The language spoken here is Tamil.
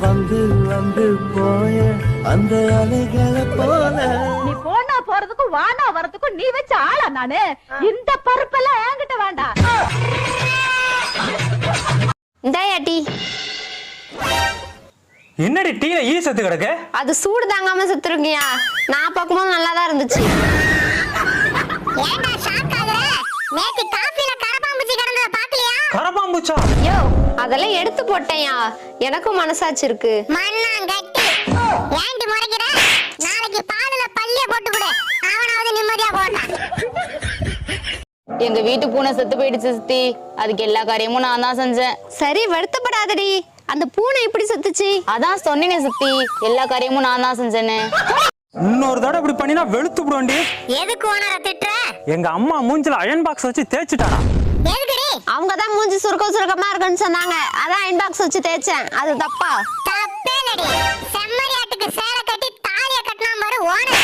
வந்து வந்து போய அந்த அலைகளை போல. நீ போனா போறதுக்கும் வானா வரதுக்கும் நீ வச்ச ஆளா நானு? இந்த பருப்பெல்லாம் என்கிட்ட வேண்டாம். இந்தாயா டீ. என்னடி டீல ஈ செத்து கிடக்கு? அது சூடு தாங்காம செத்துருக்கியா? நான் பார்க்கும்போது நல்லாதான் இருந்துச்சு. ஏண்டா ஷாக் ஆகுற? நேத்து காஃபில கரப்பாம்பூச்சி கிடந்தத பாக்கலையா? கரப்பாம்பூச்சா? யோ அதெல்லாம் எடுத்து போட்டேயா. எனக்கும் மனசாட்சி இருக்கு. மண்ணாங்கட்டி ஏண்டி முறைக்கிற? நாளைக்கு பாலுல பல்லிய போட்டு கொடு, அவனாவது நிம்மதியா போட்டான். எங்க வீட்டு பூனை செத்து போயிடுச்சு சித்தி. அதுக்கு எல்லா காரியமும் நான் தான் செஞ்சேன். சரி வருத்தப்படாதடி. அந்த பூனை இப்படி செத்துச்சு? அதான் சொன்னேனே சித்தி, எல்லா காரியமும் நான் தான் செஞ்சேன்னு. இன்னொரு தடவை இப்படி பண்ணினா வெளுத்து விடுவேன்டி. எதுக்கு ஓனரை திட்டுற? எங்க அம்மா மூஞ்சில அயன் பாக்ஸ் வச்சு தேய்ச்சிட்டாடா. எதுக்குடி? அவங்க தான் மூஞ்சி சுருக்கமா இருக்குன்னு சொன்னாங்க. அதான் அயன் பாக்ஸ் வச்சு தேய்ச்சேன். அது தப்பா? தப்பே இல்லடி. செம்மறியாட்டுக்கு சேலை கட்டி தாலிய கட்டினா பாரு ஓனர்.